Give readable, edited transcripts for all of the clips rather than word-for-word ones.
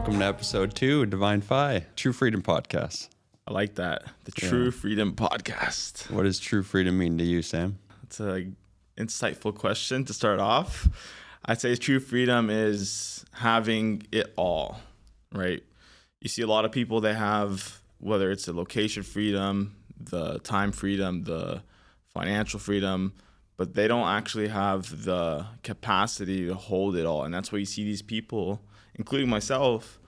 Welcome to episode 2 of Divine Phi, True Freedom Podcast. I like that. The True Freedom Podcast. What does true freedom mean to you, Sam? It's an insightful question to start off. I'd say true freedom is having it all, right? You see a lot of people that have, whether it's the location freedom, the time freedom, the financial freedom, but they don't actually have the capacity to hold it all. And that's why you see these people, including myself,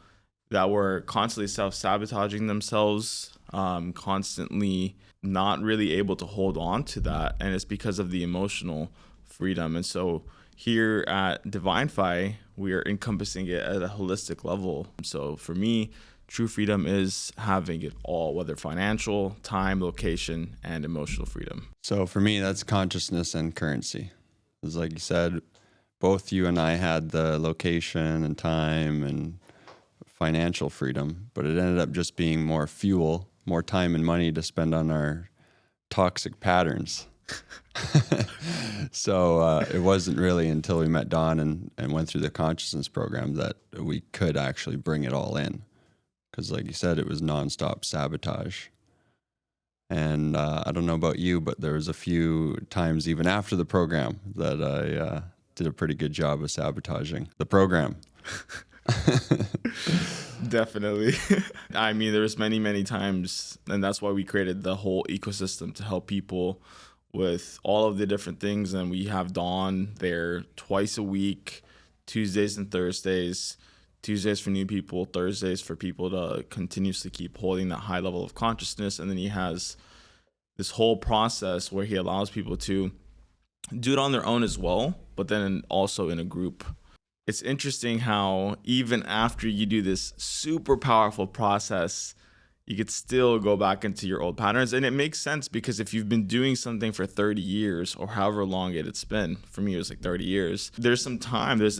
that were constantly self-sabotaging themselves, constantly not really able to hold on to that. And it's because of the emotional freedom. And so here at Divine Phi, we are encompassing it at a holistic level. So for me, true freedom is having it all, whether financial, time, location, and emotional freedom. So for me, that's consciousness and currency. It's like you said, both you and I had the location and time and financial freedom, but it ended up just being more fuel, more time and money to spend on our toxic patterns. So it wasn't really until we met Don and went through the consciousness program that we could actually bring it all in. Because like you said, it was nonstop sabotage. And I don't know about you, but there was a few times even after the program that I did a pretty good job of sabotaging the program. Definitely. I mean, there's many times, and that's why we created the whole ecosystem to help people with all of the different things. And we have Dawn there twice a week, Tuesdays and Thursdays. Tuesdays for new people, Thursdays for people to continuously keep holding that high level of consciousness. And then he has this whole process where he allows people to do it on their own as well, but then also in a group. It's interesting how even after you do this super powerful process, you could still go back into your old patterns. And it makes sense because if you've been doing something for 30 years or however long it's been, for me, it was like 30 years. There's some time, there's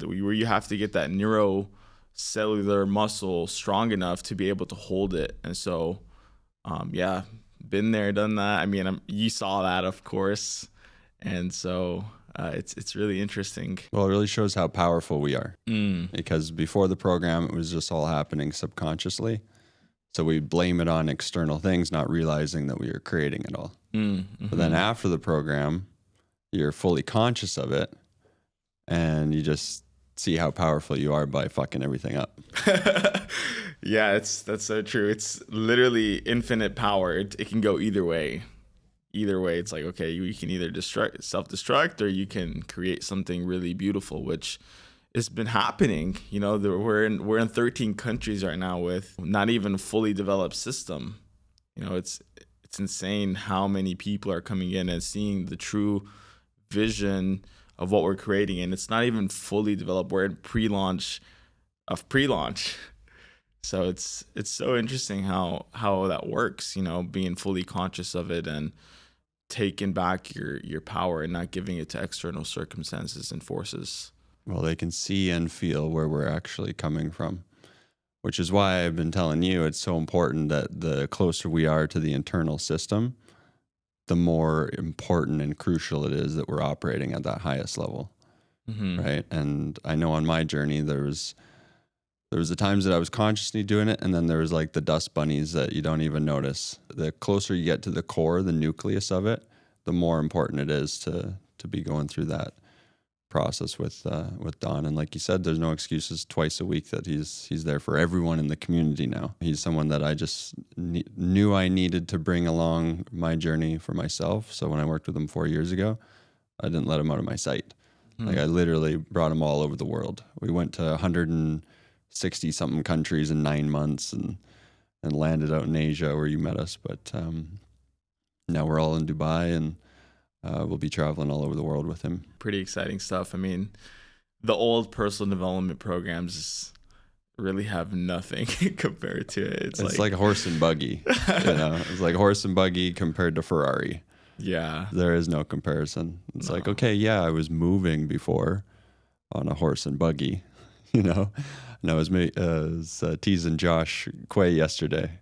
where you have to get that neurocellular muscle strong enough to be able to hold it. And so, been there, done that. I mean, you saw that, of course. And so it's really interesting. Well, it really shows how powerful we are. Because before the program, it was just all happening subconsciously. So we blame it on external things, not realizing that we are creating it all. Mm-hmm. But then after the program, you're fully conscious of it, and you just see how powerful you are by fucking everything up. Yeah, that's so true. It's literally infinite power. It can go either way. Either way, it's like, okay, you can either self-destruct, or you can create something really beautiful, which it's been happening. You know, we're in 13 countries right now with not even a fully developed system. You know, it's insane how many people are coming in and seeing the true vision of what we're creating, and it's not even fully developed. We're in pre-launch. So it's so interesting how that works. You know, being fully conscious of it and taking back your power and not giving it to external circumstances and forces. Well, they can see and feel where we're actually coming from, which is why I've been telling you it's so important that the closer we are to the internal system, the more important and crucial it is that we're operating at that highest level, right? And I know on my journey, there was the times that I was consciously doing it, and then there was like the dust bunnies that you don't even notice. The closer you get to the core, the nucleus of it, the more important it is to be going through that process with Don. And like you said, there's no excuses. Twice a week that he's there for everyone in the community now. He's someone that I just knew I needed to bring along my journey for myself. So when I worked with him 4 years ago, I didn't let him out of my sight. Like I literally brought him all over the world. We went to 160 something countries in 9 months and landed out in Asia where you met us. But now we're all in Dubai, and we'll be traveling all over the world with him. Pretty exciting stuff. I mean, the old personal development programs really have nothing compared to it. It's like horse and buggy. You know, it's like horse and buggy compared to Ferrari. Yeah. There is no comparison. It's like, okay, yeah, I was moving before on a horse and buggy, you know. And I was teasing Josh Quay yesterday,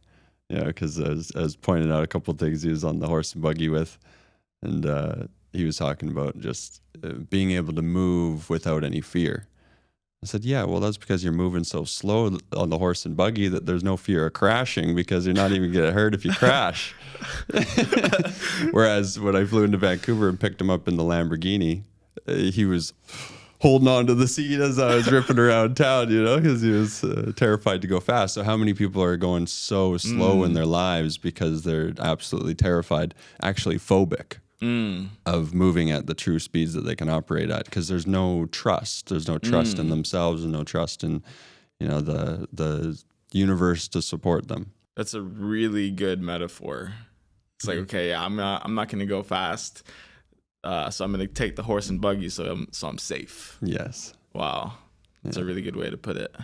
you know, because I was pointing out a couple of things he was on the horse and buggy with. And he was talking about just being able to move without any fear. I said, yeah, well, that's because you're moving so slow on the horse and buggy that there's no fear of crashing because you're not even get hurt if you crash. Whereas when I flew into Vancouver and picked him up in the Lamborghini, he was holding on to the seat as I was ripping around town, you know, because he was terrified to go fast. So how many people are going so slow in their lives because they're absolutely terrified, actually phobic of moving at the true speeds that they can operate at, because there's no trust. There's no trust in themselves and no trust in, you know, the universe to support them. That's a really good metaphor. It's like, okay, I'm not going to go fast, so I'm going to take the horse and buggy, so I'm safe. Yes. Wow, that's a really good way to put it.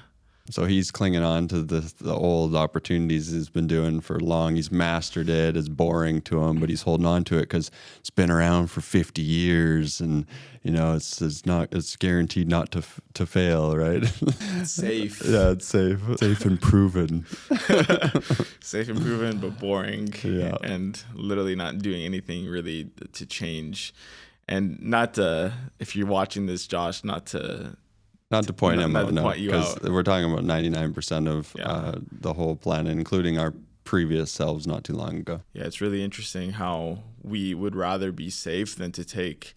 So he's clinging on to the old opportunities he's been doing for long. He's mastered it. It's boring to him, but he's holding on to it because it's been around for 50 years, and you know it's guaranteed not to fail, right? It's safe. Yeah, it's safe and proven. Safe and proven, but boring. Yeah. And literally not doing anything really to change. And not to, if you're watching this, Josh, not to point him out, no, because out. we're talking about 99% of the whole planet, including our previous selves not too long ago. Yeah, it's really interesting how we would rather be safe than to take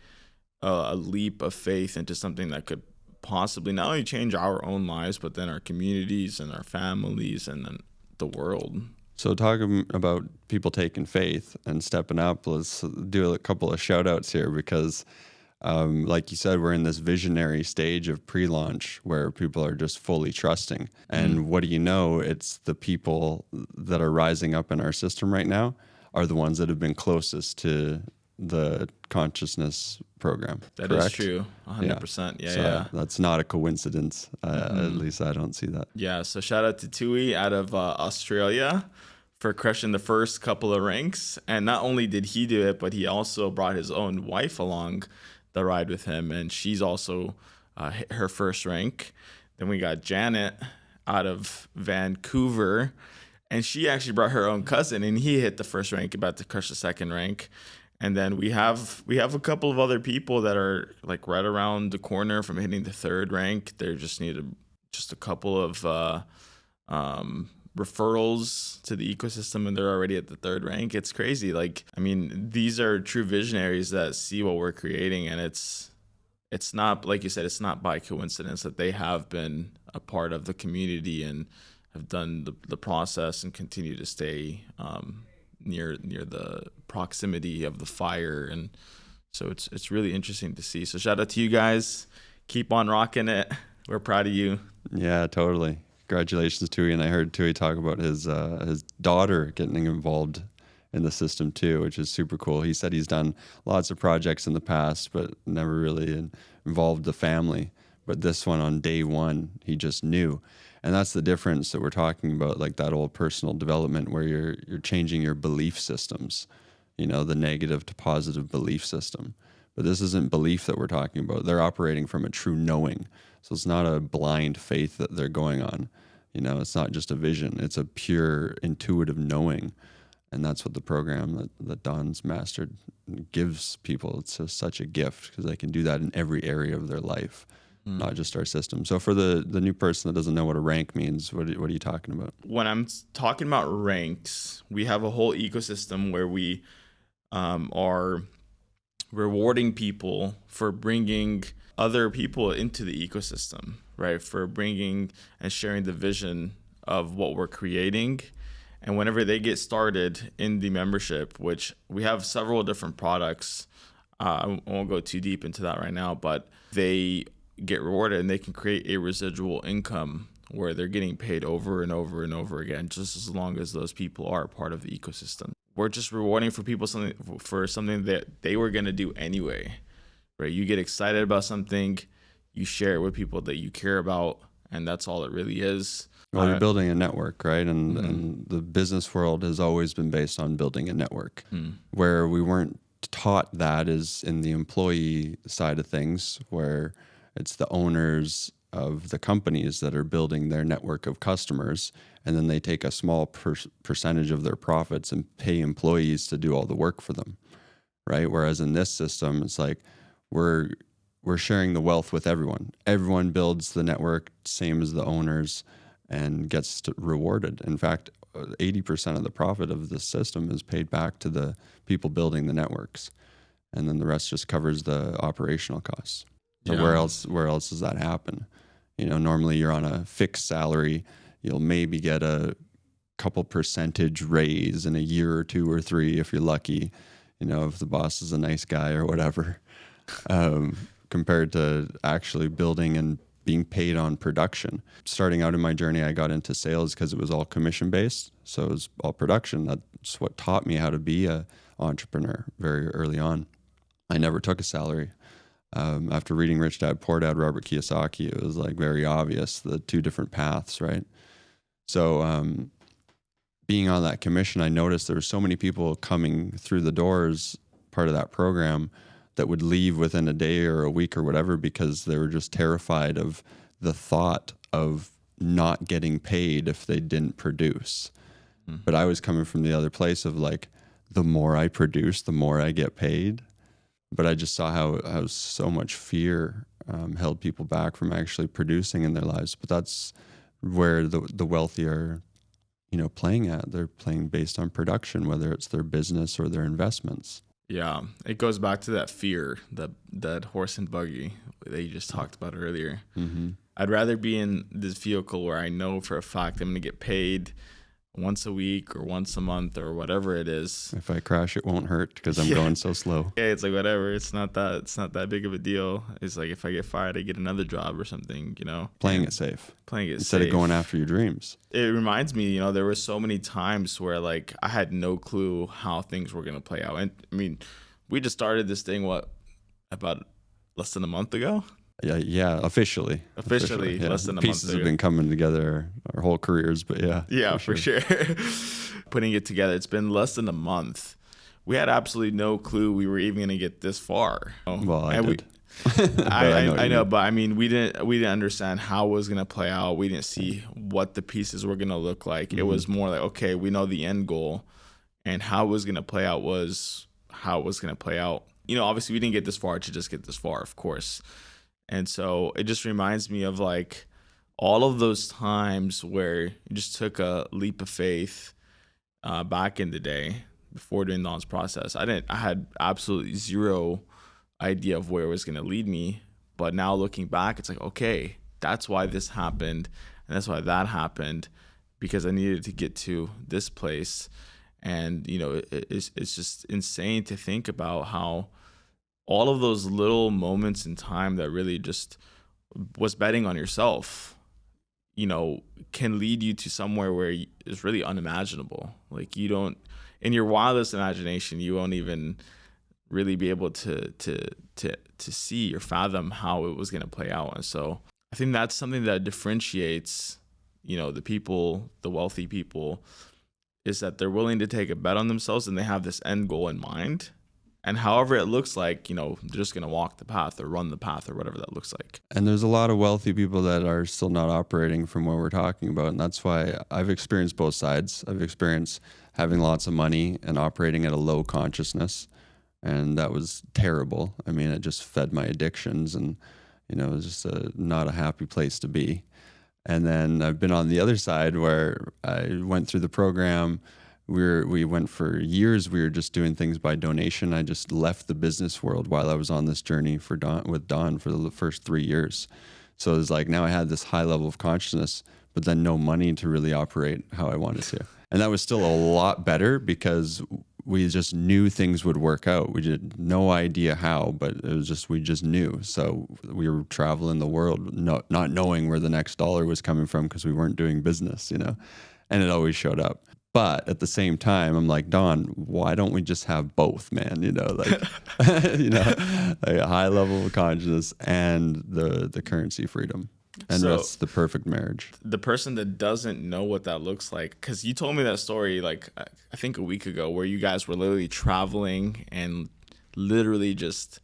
a leap of faith into something that could possibly not only change our own lives, but then our communities and our families and then the world. So talking about people taking faith and stepping up, let's do a couple of shout outs here because like you said, we're in this visionary stage of pre-launch where people are just fully trusting. And what do you know? It's the people that are rising up in our system right now are the ones that have been closest to the consciousness program. That correct? Is true. 100%. Yeah. So that's not a coincidence. At least I don't see that. Yeah. So shout out to Tui out of Australia for crushing the first couple of ranks. And not only did he do it, but he also brought his own wife along the ride with him, and she's also hit her first rank. Then we got Janet out of Vancouver, and she actually brought her own cousin, and he hit the first rank, about to crush the second rank. And then we have a couple of other people that are like right around the corner from hitting the third rank. They just need a couple of referrals to the ecosystem, and they're already at the third rank. It's crazy. Like, I mean, these are true visionaries that see what we're creating, and it's not, like you said, it's not by coincidence that they have been a part of the community and have done the process and continue to stay near the proximity of the fire. And so it's really interesting to see. So shout out to you guys. Keep on rocking it. We're proud of you. Yeah, totally. Congratulations, Tui. And I heard Tui talk about his daughter getting involved in the system too, which is super cool. He said he's done lots of projects in the past, but never really involved the family. But this one, on day one, he just knew. And that's the difference that we're talking about, like that old personal development where you're changing your belief systems, you know, the negative to positive belief system. But this isn't belief that we're talking about. They're operating from a true knowing. So it's not a blind faith that they're going on. You know, it's not just a vision. It's a pure intuitive knowing. And that's what the program that Don's mastered gives people. It's just such a gift because they can do that in every area of their life, not just our system. So for the new person that doesn't know what a rank means, what are you talking about? When I'm talking about ranks, we have a whole ecosystem where we are rewarding people for bringing other people into the ecosystem, right? For bringing and sharing the vision of what we're creating. And whenever they get started in the membership, which we have several different products, I won't go too deep into that right now, but they get rewarded and they can create a residual income where they're getting paid over and over and over again, just as long as those people are a part of the ecosystem. We're just rewarding for people something that they were going to do anyway, right? You get excited about something, you share it with people that you care about, and that's all it really is. Well, you're building a network, right? And the business world has always been based on building a network. Where we weren't taught that is in the employee side of things, where it's the owners of the companies that are building their network of customers, and then they take a small percentage of their profits and pay employees to do all the work for them, right? Whereas in this system, it's like we're we're sharing the wealth with everyone. Everyone builds the network, same as the owners, and gets rewarded. In fact, 80% of the profit of the system is paid back to the people building the networks, and then the rest just covers the operational costs. So Yeah. where else does that happen? Normally you're on a fixed salary. You'll maybe get a couple percentage raise in a year or 2 or 3 if you're lucky, if the boss is a nice guy or whatever, compared to actually building and being paid on production. Starting out in my journey, I got into sales because it was all commission based. So it was all production. That's what taught me how to be an entrepreneur very early on. I never took a salary. After reading Rich Dad Poor Dad, Robert Kiyosaki, it was like very obvious, the 2 different paths, right? So being on that commission, I noticed there were so many people coming through the doors, part of that program, that would leave within a day or a week or whatever because they were just terrified of the thought of not getting paid if they didn't produce. Mm-hmm. But I was coming from the other place of like, the more I produce, the more I get paid. But I just saw how so much fear held people back from actually producing in their lives. But that's where the wealthy are, playing at. They're playing based on production, whether it's their business or their investments. Yeah, it goes back to that fear, that horse and buggy that you just talked about earlier. Mm-hmm. I'd rather be in this vehicle where I know for a fact I'm going to get paid once a week or once a month or whatever it is. If I crash, it won't hurt because I'm going so slow. Yeah, it's like whatever. It's not that big of a deal. It's like if I get fired, I get another job or something, Playing it safe. Instead of going after your dreams. It reminds me, there were so many times where like I had no clue how things were going to play out. And I mean, we just started this thing, about less than a month ago? Yeah, officially. Yeah. Less than a month ago. Pieces have been coming together our whole careers, but yeah. Yeah, for sure. Putting it together, it's been less than a month. We had absolutely no clue we were even going to get this far. Well, I did. I know, but I mean, we didn't understand how it was going to play out. We didn't see what the pieces were going to look like. Mm-hmm. It was more like, okay, we know the end goal, and how it was going to play out was how it was going to play out. Obviously, we didn't get this far to just get this far, of course. And so it just reminds me of like all of those times where you just took a leap of faith back in the day before doing Don's process. I had absolutely zero idea of where it was going to lead me. But now looking back, it's like, okay, that's why this happened. And that's why that happened, because I needed to get to this place. And, it's just insane to think about how all of those little moments in time that really just was betting on yourself, can lead you to somewhere where it's really unimaginable. Like in your wildest imagination, you won't even really be able to see or fathom how it was going to play out. And so I think that's something that differentiates, the people, the wealthy people, is that they're willing to take a bet on themselves and they have this end goal in mind. And however it looks like, they're just going to walk the path or run the path or whatever that looks like. And there's a lot of wealthy people that are still not operating from what we're talking about. And that's why I've experienced both sides. I've experienced having lots of money and operating at a low consciousness. And that was terrible. I mean, it just fed my addictions and, it was just not a happy place to be. And then I've been on the other side where I went through the program. We went for years. We were just doing things by donation. I just left the business world while I was on this journey with Don for the first 3 years. So it was like now I had this high level of consciousness, but then no money to really operate how I wanted to. And that was still a lot better because we just knew things would work out. We had no idea how, but it was just we just knew. So we were traveling the world, not knowing where the next dollar was coming from because we weren't doing business, and it always showed up. But at the same time, I'm like, Don, why don't we just have both, man? Like a high level of consciousness and the currency freedom. And so that's the perfect marriage. The person that doesn't know what that looks like, because you told me that story, like, I think a week ago, where you guys were literally traveling and literally just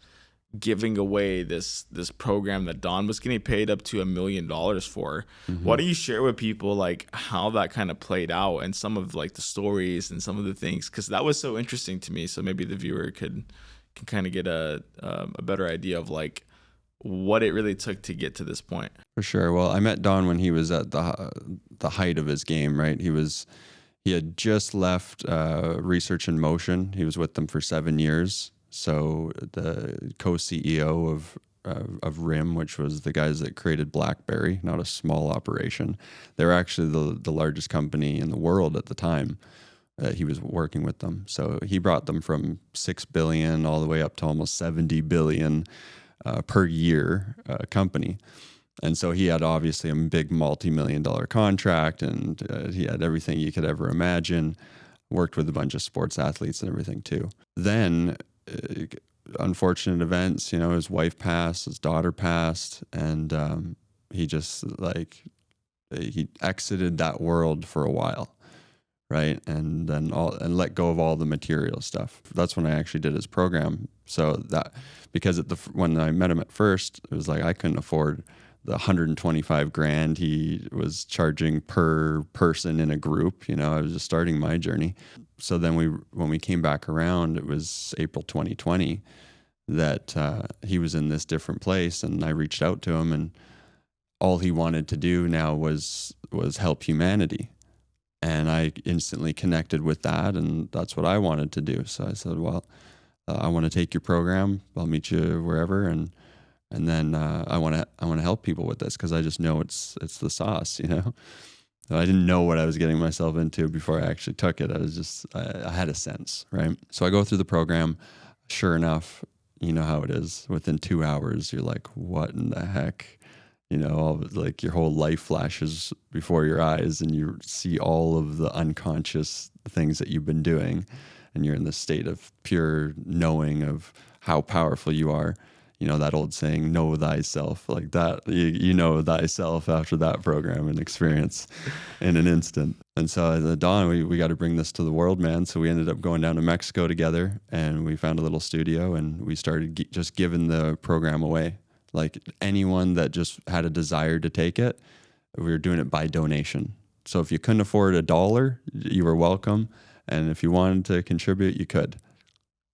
giving away this program that Don was getting paid up to $1 million for. Mm-hmm. Why don't you share with people like how that kind of played out and some of like the stories and some of the things, because that was so interesting to me. So maybe the viewer can kind of get a better idea of like what it really took to get to this point. For sure. Well, I met Don when he was at the height of his game, right? He had just left Research in Motion. He was with them for 7 years. So the co-CEO of RIM, which was the guys that created BlackBerry, not a small operation. They were actually the largest company in the world at the time. He was working with them. So he brought them from 6 billion all the way up to almost 70 billion per year company. And so he had obviously a big multi-million-dollar contract, and he had everything you could ever imagine, worked with a bunch of sports athletes and everything too. Then unfortunate events, his wife passed, his daughter passed, and he just he exited that world for a while. Right. And then let go of all the material stuff. That's when I actually did his program. So that, because when I met him at first, it was like I couldn't afford the 125 grand he was charging per person in a group. I was just starting my journey. So then when we came back around, it was April 2020 that he was in this different place, and I reached out to him, and all he wanted to do now was help humanity. And I instantly connected with that, and that's what I wanted to do. So I said, well, I want to take your program. I'll meet you wherever, and then I want to help people with this, because I just know it's the sauce, So I didn't know what I was getting myself into before I actually took it. I had a sense, right? So I go through the program. Sure enough, you know how it is. Within 2 hours, you're like, what in the heck? Like your whole life flashes before your eyes, and you see all of the unconscious things that you've been doing, and you're in this state of pure knowing of how powerful you are. That old saying, know thyself, like that. You know thyself after that program and experience in an instant. And so at dawn, we got to bring this to the world, man. So we ended up going down to Mexico together, and we found a little studio, and we started just giving the program away. Like anyone that just had a desire to take it, we were doing it by donation. So if you couldn't afford $1, you were welcome. And if you wanted to contribute, you could.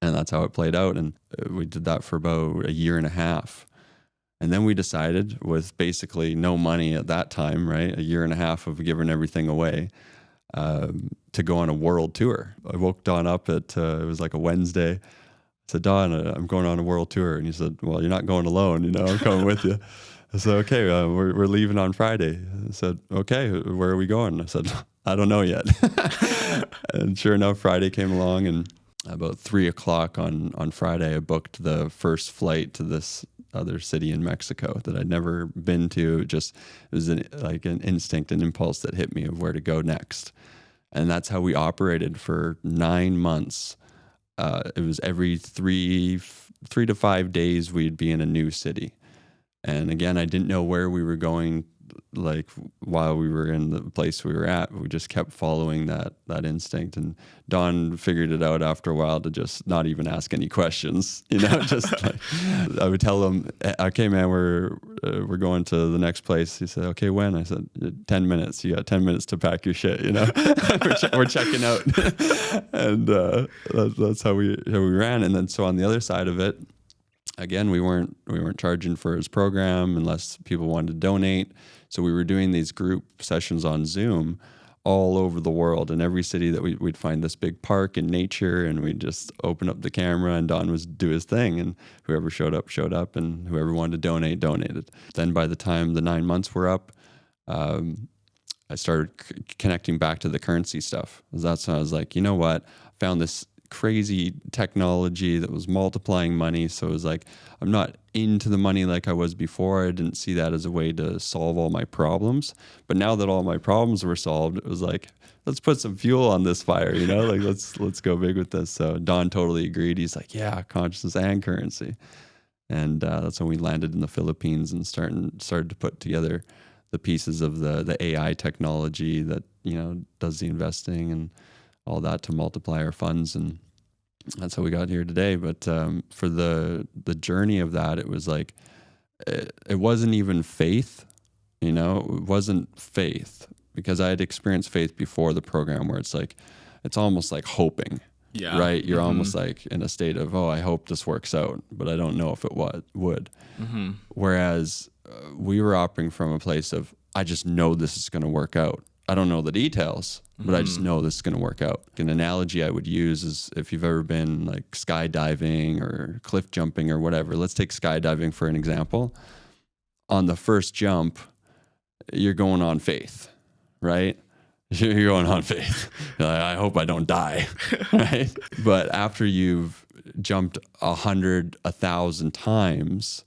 And that's how it played out. And we did that for about a year and a half. And then we decided, with basically no money at that time, right, a year and a half of giving everything away, to go on a world tour. I woke Don up it was like a Wednesday. I said, Don, I'm going on a world tour. And he said, well, you're not going alone, I'm coming with you. I said, okay, we're leaving on Friday. I said, okay, where are we going? I said, I don't know yet. And sure enough, Friday came along, and about 3:00 on Friday, I booked the first flight to this other city in Mexico that I'd never been to. It was an instinct, an impulse that hit me of where to go next. And that's how we operated for 9 months. It was every 3 to 5 days we'd be in a new city. And again, I didn't know where we were going, like while we were in the place we were at. We just kept following that instinct. And Don figured it out after a while to just not even ask any questions. Just like, I would tell him, okay, man, we're going to the next place. He said, okay, when? I said, 10 minutes. You got 10 minutes to pack your shit, we're checking out. And that's how we ran. And then so on the other side of it, again, we weren't charging for his program unless people wanted to donate. So we were doing these group sessions on Zoom all over the world. In every city that we'd find this big park and nature, and we'd just open up the camera, and Don was do his thing, and whoever showed up, and whoever wanted to donate, donated. Then by the time the 9 months were up, I started connecting back to the currency stuff. That's when I was like, you know what? I found this crazy technology that was multiplying money. So it was like, I'm not into the money like I was before. I didn't see that as a way to solve all my problems. But now that all my problems were solved, it was like, let's put some fuel on this fire, like let's go big with this. So Don totally agreed. He's like, yeah, consciousness and currency. And that's when we landed in the Philippines and started to put together the pieces of the AI technology that, does the investing and all that to multiply our funds. And that's how we got here today. But for the journey of that, it was like, it wasn't even faith, it wasn't faith, because I had experienced faith before the program, where it's like, it's almost like hoping, Yeah. right? You're almost like in a state of, oh, I hope this works out, but I don't know if it would. Whereas we were operating from a place of, I just know this is going to work out. I don't know the details, but I just know this is going to work out. An analogy I would use is if you've ever been like skydiving or cliff jumping or whatever. Let's take skydiving for an example. On the first jump, you're going on faith, right? You're going on faith. I hope I don't die, right? But after you've jumped 100, 1,000 times,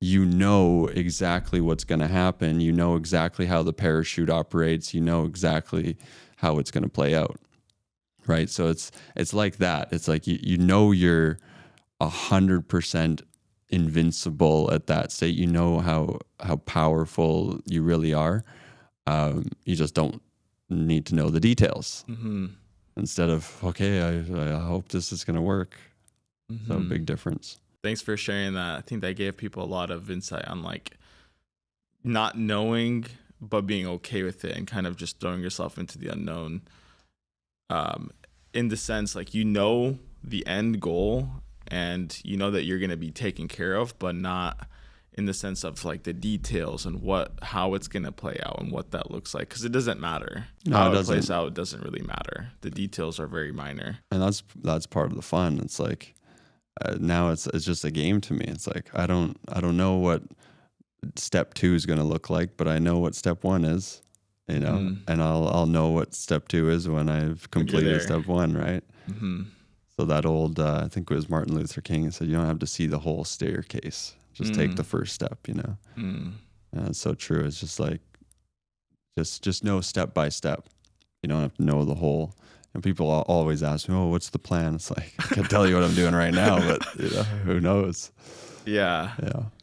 you know exactly what's going to happen. You know exactly how the parachute operates. You know exactly how it's going to play out, right? So it's like that. It's like you know you're 100% invincible at that state. You know how powerful you really are. You just don't need to know the details. Instead of, okay, I hope this is going to work. So big difference. Thanks for sharing that. I think that gave people a lot of insight on like not knowing, but being okay with it and kind of just throwing yourself into the unknown. In the sense, like, you know, the end goal and you know that you're going to be taken care of, but not in the sense of like the details and how it's going to play out and what that looks like. Cause it doesn't matter. How it plays out doesn't really matter. The details are very minor. And that's part of the fun. It's like, now it's just a game to me. It's like I don't know what step 2 is going to look like, but I know what step 1 is, you know, and I'll know what step 2 is when I've completed step 1, right? So that old, I think it was Martin Luther King, said you don't have to see the whole staircase, just take the first step, you know. And it's so true. It's just like just know step by step. You don't have to know the whole. And people always ask me, oh, what's the plan? It's like, I can't tell you what I'm doing right now, but you know, who knows? Yeah.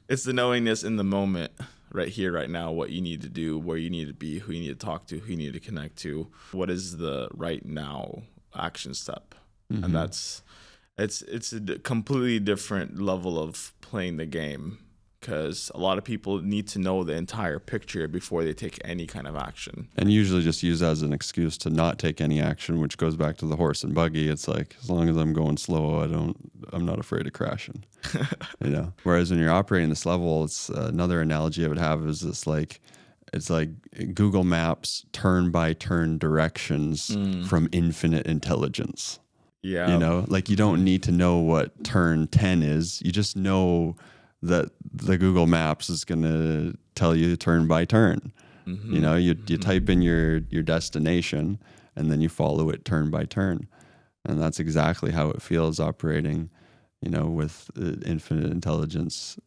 It's the knowingness in the moment, right here, right now, what you need to do, where you need to be, who you need to talk to, who you need to connect to, what is the right now action step. And it's a completely different level of playing the game, because a lot of people need to know the entire picture before they take any kind of action. And usually just use that as an excuse to not take any action, which goes back to the horse and buggy. It's like, as long as I'm going slow, I'm not afraid of crashing, you know? Whereas when you're operating this level, it's another analogy I would have is this, like, it's like Google Maps turn-by-turn directions from infinite intelligence. Yeah. You know, like, you don't need to know what turn 10 is. You just know that the Google Maps is going to tell you turn by turn. You know, you type in your destination and then you follow it turn by turn. And that's exactly how it feels operating, you know, with infinite intelligence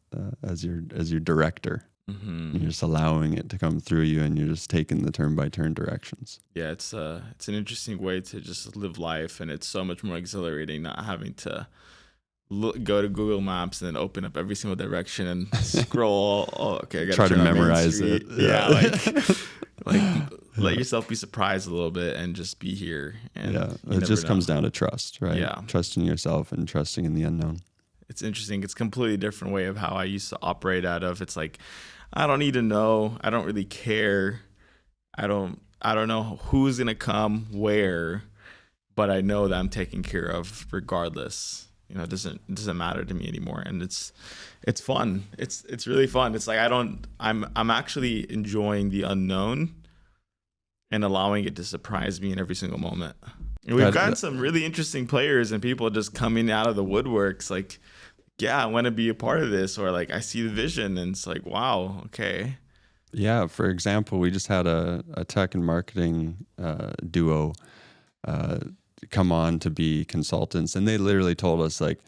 as your director. You're just allowing it to come through you, and you're just taking the turn by turn directions. Yeah, it's an interesting way to just live life, and it's so much more exhilarating not having to go to Google Maps and then open up every single direction and scroll. Okay, I gotta try to memorize it. Yeah, like let yourself be surprised a little bit and just be here. And it just comes down to trust, right? Yeah, trusting yourself and trusting in the unknown. It's interesting. It's a completely different way of how I used to operate out of. It's like, I don't need to know. I don't really care. I don't know who's gonna come where, but I know that I'm taken care of regardless. You know, it doesn't matter to me anymore, and it's fun. It's really fun. It's like I'm actually enjoying the unknown and allowing it to surprise me in every single moment. And we've gotten some really interesting players and people just coming out of the woodworks, like, yeah, I want to be a part of this, or like, I see the vision, and it's like, wow, okay. Yeah, for example, we just had a tech and marketing duo come on to be consultants, and they literally told us, like,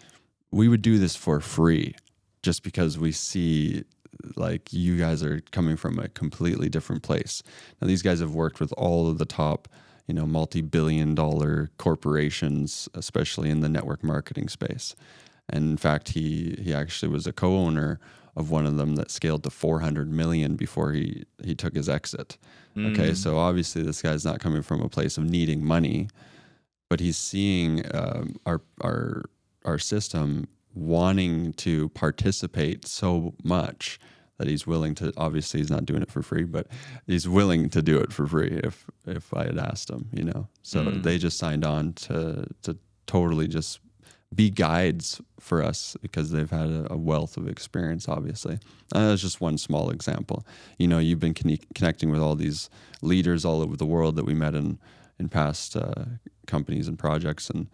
we would do this for free just because we see, like, you guys are coming from a completely different place. Now, these guys have worked with all of the top, you know, multi-billion-dollar corporations, especially in the network marketing space. And in fact, he actually was a co-owner of one of them that scaled to 400 million before he took his exit. Okay, so obviously this guy's not coming from a place of needing money, but he's seeing our system wanting to participate so much that he's willing to. Obviously, he's not doing it for free, but he's willing to do it for free if I had asked him, you know. So they just signed on to totally just be guides for us because they've had a wealth of experience, obviously. That's just one small example. You've been connecting with all these leaders all over the world that we met in past companies and projects, and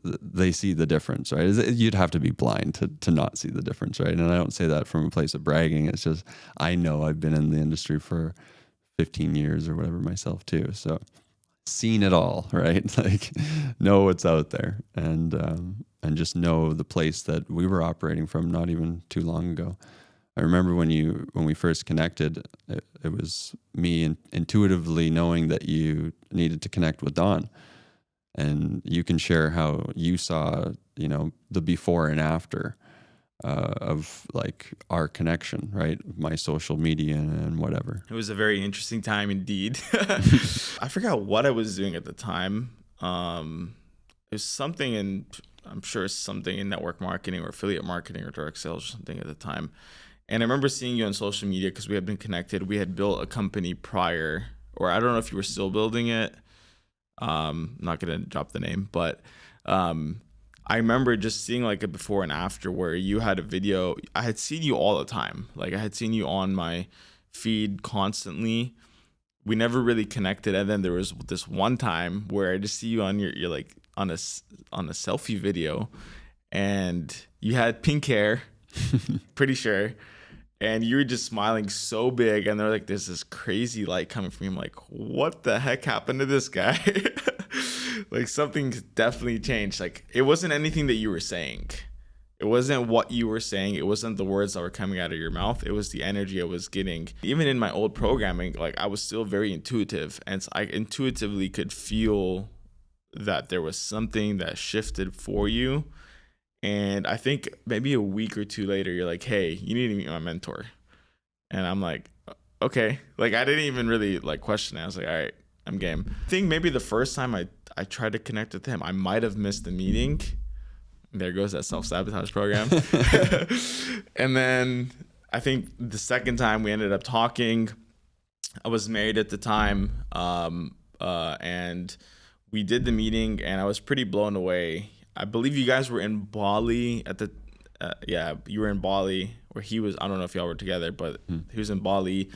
they see the difference, right? You'd have to be blind to not see the difference, right? And I don't say that from a place of bragging. It's just, I know I've been in the industry for 15 years or whatever myself too. So seen it all, right? Like, know what's out there, and just know the place that we were operating from not even too long ago. I remember when we first connected, it was me intuitively knowing that you needed to connect with Don, and you can share how you saw, the before and after of like our connection, right? My social media and whatever. It was a very interesting time indeed. I forgot what I was doing at the time. It was something I'm sure it's something in network marketing or affiliate marketing or direct sales or something at the time. And I remember seeing you on social media because we had been connected. We had built a company prior, or I don't know if you were still building it. I'm not going to drop the name, but I remember just seeing like a before and after where you had a video. I had seen you all the time. Like, I had seen you on my feed constantly. We never really connected. And then there was this one time where I just see you on you're like on a selfie video, and you had pink hair, pretty sure. And you were just smiling so big, and they're like, there's this crazy light coming from you. I'm like, what the heck happened to this guy? Like, something's definitely changed. Like, it wasn't anything that you were saying. It wasn't what you were saying. It wasn't the words that were coming out of your mouth. It was the energy I was getting. Even in my old programming, like, I was still very intuitive, and so I intuitively could feel that there was something that shifted for you. And I think maybe a week or two later, you're like, hey, you need to meet my mentor. And I'm like, okay. Like, I didn't even really like question it. I was like, all right, I'm game. I think maybe the first time I tried to connect with him, I might have missed the meeting. There goes that self-sabotage program. And then I think the second time we ended up talking, I was married at the time. And we did the meeting, and I was pretty blown away. I believe you guys were in Bali at the, you were in Bali, or he was, I don't know if y'all were together, but he was in Bali.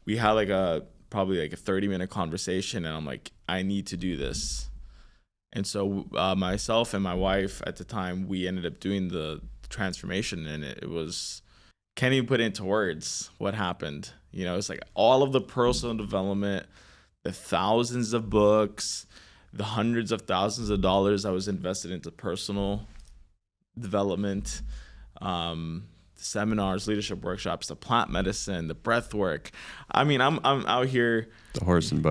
We had probably a 30-minute conversation, and I'm like, I need to do this. And so myself and my wife at the time, we ended up doing the transformation, and it was, can't even put into words what happened. It's like all of the personal development, the thousands of books, the hundreds of thousands of dollars I was invested into personal development, seminars, leadership workshops, the plant medicine, the breath work. I mean, I'm out here. The horse and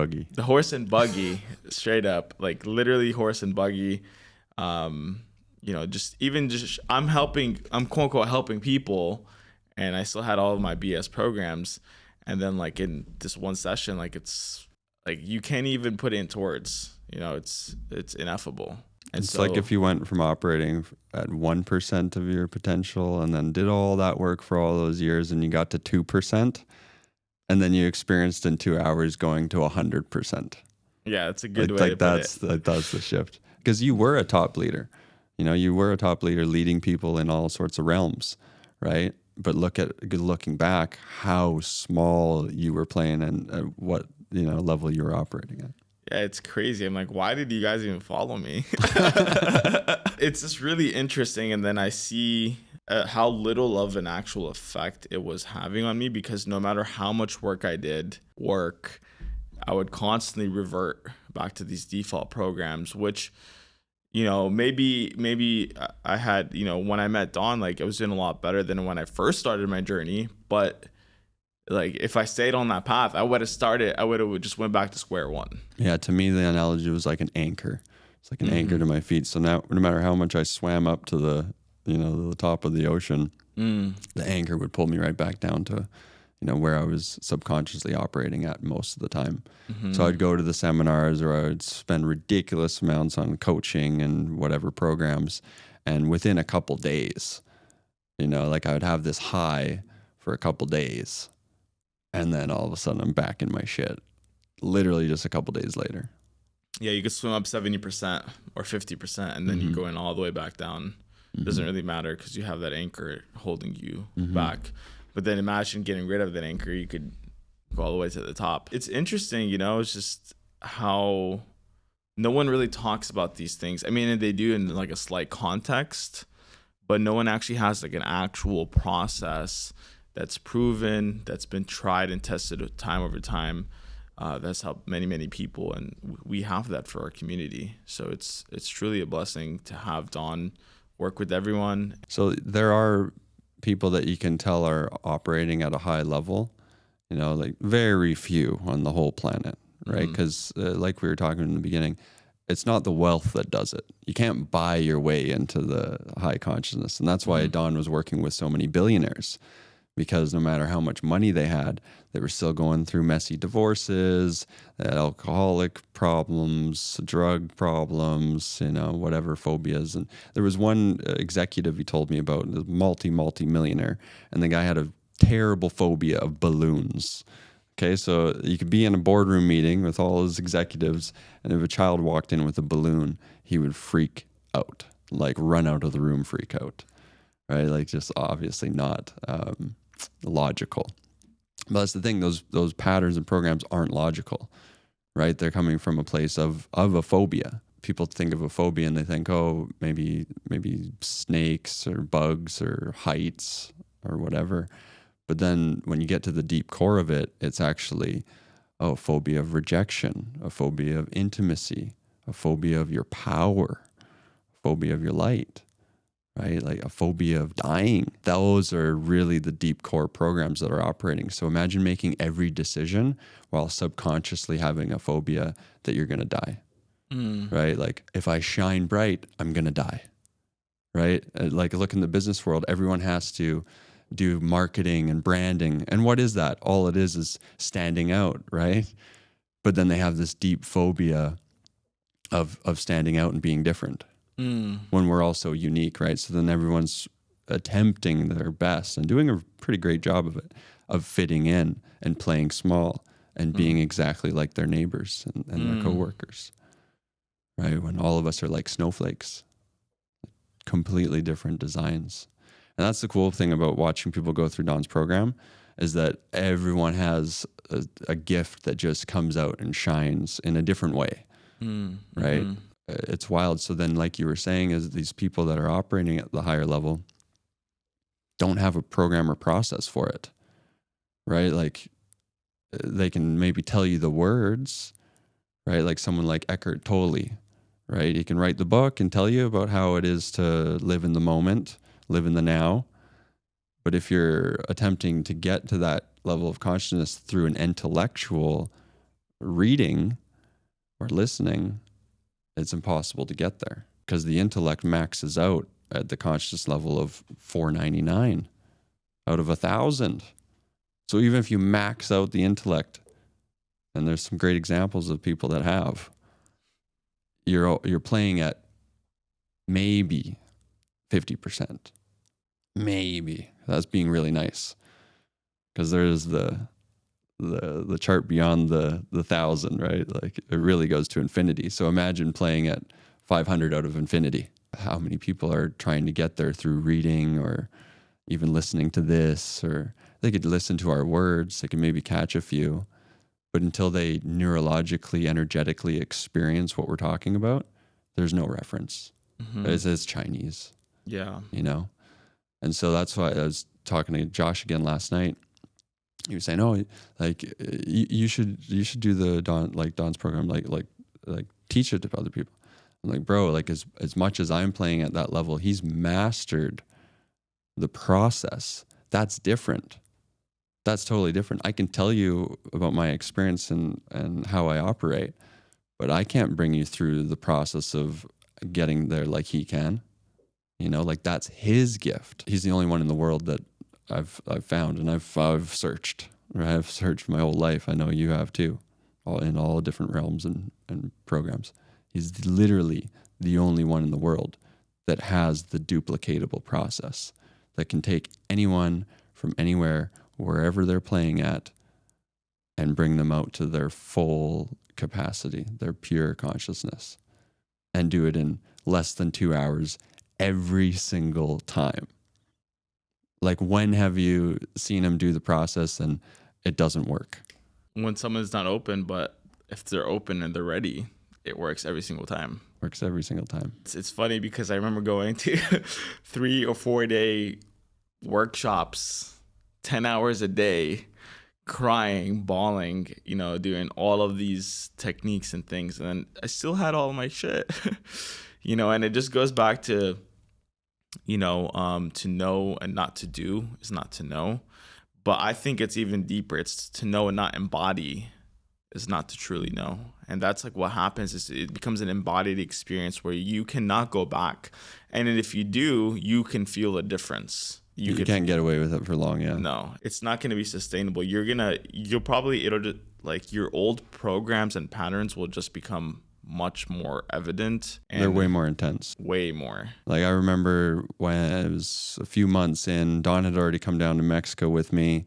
buggy, straight up, like literally horse and buggy. I'm quote unquote helping people, and I still had all of my BS programs. And then like in this one session, like it's like, you can't even put it into words. It's ineffable. And it's like if you went from operating at 1% of your potential and then did all that work for all those years, and you got to 2%, and then you experienced in 2 hours going to 100%. Yeah, it's a good way to put it. That's the shift. Because you were a top leader. You were a top leader leading people in all sorts of realms, right? But looking back, how small you were playing and what level you were operating at. Yeah, it's crazy. I'm like, why did you guys even follow me? It's just really interesting. And then I see how little of an actual effect it was having on me, because no matter how much work I did, I would constantly revert back to these default programs, which, maybe I had, when I met Don, like I was doing a lot better than when I first started my journey. But like, if I stayed on that path, I would have just went back to square one. Yeah, to me, the analogy was like an anchor. It's like an anchor to my feet. So now, no matter how much I swam up to the top of the ocean, the anchor would pull me right back down to, where I was subconsciously operating at most of the time. So I'd go to the seminars, or I would spend ridiculous amounts on coaching and whatever programs. And within a couple days, like I would have this high for a couple days. And then all of a sudden I'm back in my shit, literally just a couple days later. Yeah, you could swim up 70% or 50%, and then you're going all the way back down. Doesn't really matter because you have that anchor holding you back. But then imagine getting rid of that anchor, you could go all the way to the top. It's interesting, it's just how no one really talks about these things. I mean, they do in like a slight context, but no one actually has like an actual process that's proven, that's been tried and tested time over time. That's helped many people, and we have that for our community. So it's truly a blessing to have Don work with everyone. So there are people that you can tell are operating at a high level, like very few on the whole planet, right? Because like we were talking in the beginning, it's not the wealth that does it. You can't buy your way into the high consciousness. And that's why Don was working with so many billionaires, because no matter how much money they had, they were still going through messy divorces, alcoholic problems, drug problems, whatever phobias. And there was one executive he told me about, a multi-millionaire, and the guy had a terrible phobia of balloons. Okay, so you could be in a boardroom meeting with all his executives, and if a child walked in with a balloon, he would freak out, like run out of the room, freak out, right? Like just obviously not logical. But that's the thing; those patterns and programs aren't logical, right? They're coming from a place of a phobia. People think of a phobia and they think, oh, maybe snakes or bugs or heights or whatever. But then when you get to the deep core of it, it's actually a phobia of rejection, a phobia of intimacy, a phobia of your power, a phobia of your light, right? Like a phobia of dying. Those are really the deep core programs that are operating. So imagine making every decision while subconsciously having a phobia that you're going to die, right? Like if I shine bright, I'm going to die, right? Like look in the business world, everyone has to do marketing and branding. And what is that? All it is standing out, right? But then they have this deep phobia of standing out and being different when we're all so unique, right? So then everyone's attempting their best and doing a pretty great job of it, of fitting in and playing small and being exactly like their neighbors and their coworkers, right? When all of us are like snowflakes, completely different designs. And that's the cool thing about watching people go through Don's program, is that everyone has a gift that just comes out and shines in a different way, right? It's wild. So then, like you were saying, is these people that are operating at the higher level don't have a program or process for it, right? Like they can maybe tell you the words, right? Like someone like Eckhart Tolle, right? He can write the book and tell you about how it is to live in the moment, live in the now. But if you're attempting to get to that level of consciousness through an intellectual reading or listening, it's impossible to get there, because the intellect maxes out at the conscious level of 499 out of 1,000. So even if you max out the intellect, and there's some great examples of people that have, you're playing at maybe 50%. Maybe. That's being really nice, because there's the chart beyond the 1,000, right? Like it really goes to infinity. So imagine playing at 500 out of infinity. How many people are trying to get there through reading or even listening to this, or they could listen to our words, they could maybe catch a few, but until they neurologically, energetically experience what we're talking about, there's no reference. It's Chinese. Yeah. And so that's why I was talking to Josh again last night. He was saying, "Oh, like you should do the Don's program, like teach it to other people." I'm like, "Bro, like as much as I'm playing at that level, he's mastered the process. That's different. That's totally different. I can tell you about my experience and how I operate, but I can't bring you through the process of getting there like he can. Like that's his gift. He's the only one in the world that I've found, and I've searched. Right? I've searched my whole life. I know you have too, in all different realms and programs. He's literally the only one in the world that has the duplicatable process that can take anyone from anywhere, wherever they're playing at, and bring them out to their full capacity, their pure consciousness, and do it in less than 2 hours every single time. Like, when have you seen them do the process and it doesn't work? When someone's not open, but if they're open and they're ready, it works every single time. Works every single time. It's funny because I remember going to 3 or 4 day workshops, 10 hours a day, crying, bawling, doing all of these techniques and things. And then I still had all my shit, and it just goes back to, to know and not to do is not to know. But I think it's even deeper. It's to know and not embody is not to truly know. And that's like what happens is it becomes an embodied experience where you cannot go back. And if you do, you can feel a difference. You can't get away with it for long, yeah. No, it's not going to be sustainable. It'll just, like, your old programs and patterns will just become much more evident. And they're way more intense. Way more. Like, I remember when it was a few months in, Dawn had already come down to Mexico with me.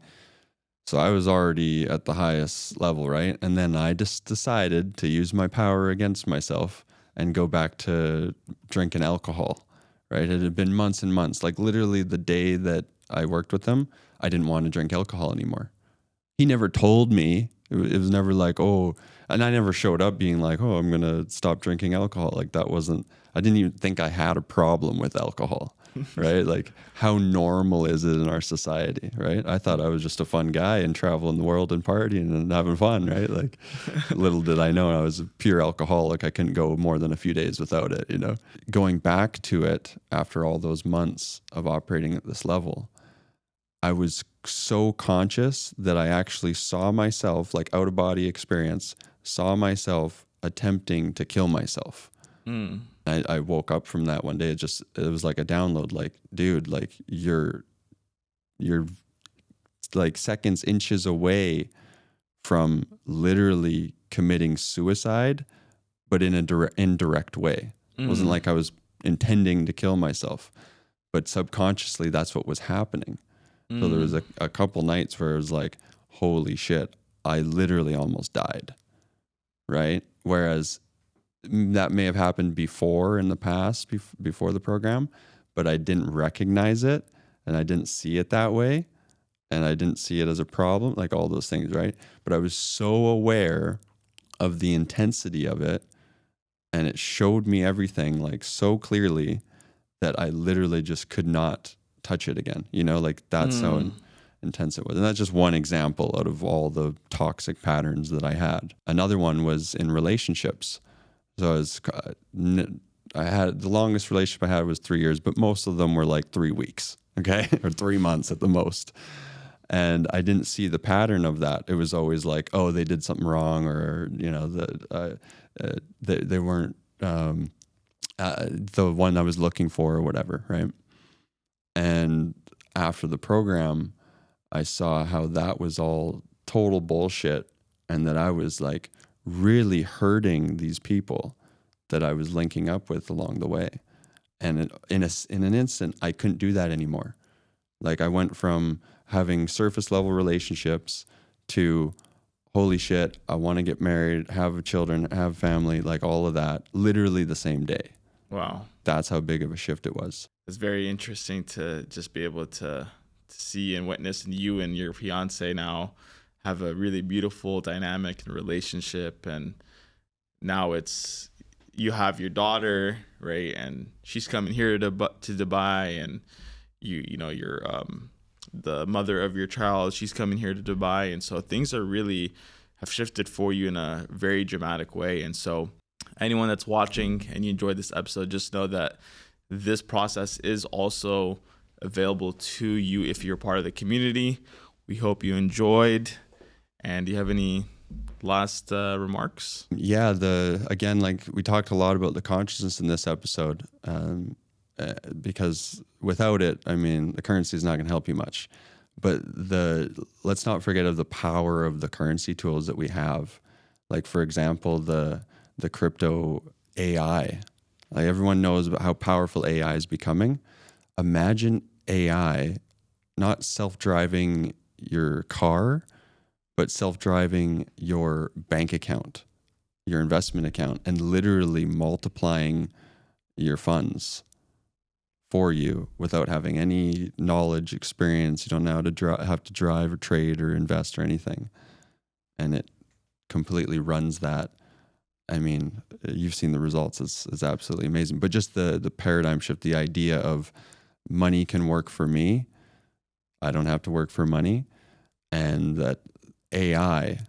So I was already at the highest level, right? And then I just decided to use my power against myself and go back to drinking alcohol, right? It had been months and months. Like, literally the day that I worked with him, I didn't want to drink alcohol anymore. He never told me. It was never like, oh, and I never showed up being like, oh, I'm going to stop drinking alcohol. Like, I didn't even think I had a problem with alcohol, right? Like, how normal is it in our society, right? I thought I was just a fun guy and traveling the world and partying and having fun, right? Like, little did I know I was a pure alcoholic. I couldn't go more than a few days without it, Going back to it after all those months of operating at this level, I was so conscious that I actually saw myself, like, out of body experience, saw myself attempting to kill myself. I woke up from that one day. It was like a download, like, dude, like, you're like seconds, inches away from literally committing suicide, but in an indirect way. It wasn't like I was intending to kill myself, but subconsciously that's what was happening. So there was a couple nights where it was like, holy shit, I literally almost died, right? Whereas that may have happened before in the past, before the program, but I didn't recognize it and I didn't see it that way and I didn't see it as a problem, like all those things, right? But I was so aware of the intensity of it and it showed me everything, like, so clearly that I literally just could not touch it again, like, that's how intense it was. And that's just one example out of all the toxic patterns that I had. Another one was in relationships. So I had the longest relationship I had was 3 years, but most of them were like 3 weeks, okay, or 3 months at the most. And I didn't see the pattern of that. It was always like, oh, they did something wrong, or they weren't the one I was looking for, or whatever, right? And after the program, I saw how that was all total bullshit, and that I was like really hurting these people that I was linking up with along the way. And in an instant, I couldn't do that anymore. Like, I went from having surface level relationships to, holy shit, I want to get married, have children, have family, like all of that, literally the same day. Wow. That's how big of a shift it was. It's very interesting to just be able to see and witness, and you and your fiance now have a really beautiful dynamic and relationship. And now you have your daughter, right? And she's coming here to Dubai, and you're the mother of your child, she's coming here to Dubai. And so things have shifted for you in a very dramatic way. And so anyone that's watching and you enjoyed this episode, just know that this process is also available to you if you're part of the community. We hope you enjoyed. And do you have any last remarks? Yeah, again, like, we talked a lot about the consciousness in this episode, because without it, I mean, the currency is not going to help you much. But let's not forget of the power of the currency tools that we have. Like, for example, the crypto AI. Like, everyone knows about how powerful AI is becoming. Imagine AI not self-driving your car, but self-driving your bank account, your investment account, and literally multiplying your funds for you without having any knowledge, experience. You don't know how to have to drive or trade or invest or anything. And it completely runs that. I mean, you've seen the results. It's absolutely amazing. But just the paradigm shift, the idea of money can work for me. I don't have to work for money. And that AI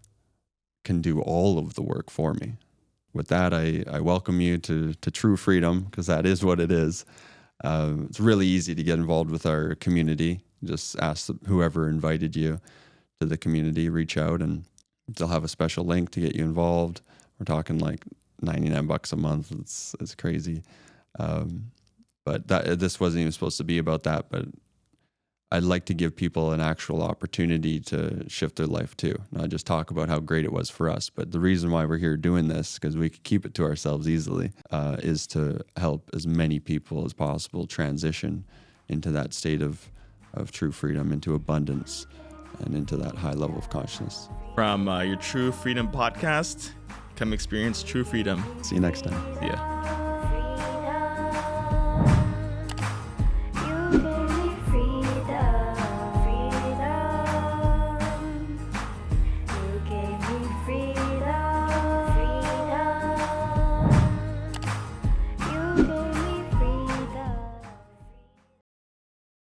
can do all of the work for me. With that, I welcome you to true freedom, because that is what it is. It's really easy to get involved with our community. Just ask whoever invited you to the community, reach out, and they'll have a special link to get you involved. We're talking like $99 a month. It's crazy. But this wasn't even supposed to be about that. But I'd like to give people an actual opportunity to shift their life too. Not just talk about how great it was for us, but the reason why we're here doing this, because we could keep it to ourselves easily, is to help as many people as possible transition into that state of true freedom, into abundance, and into that high level of consciousness. From your True Freedom podcast, come experience true freedom. See you next time. See ya.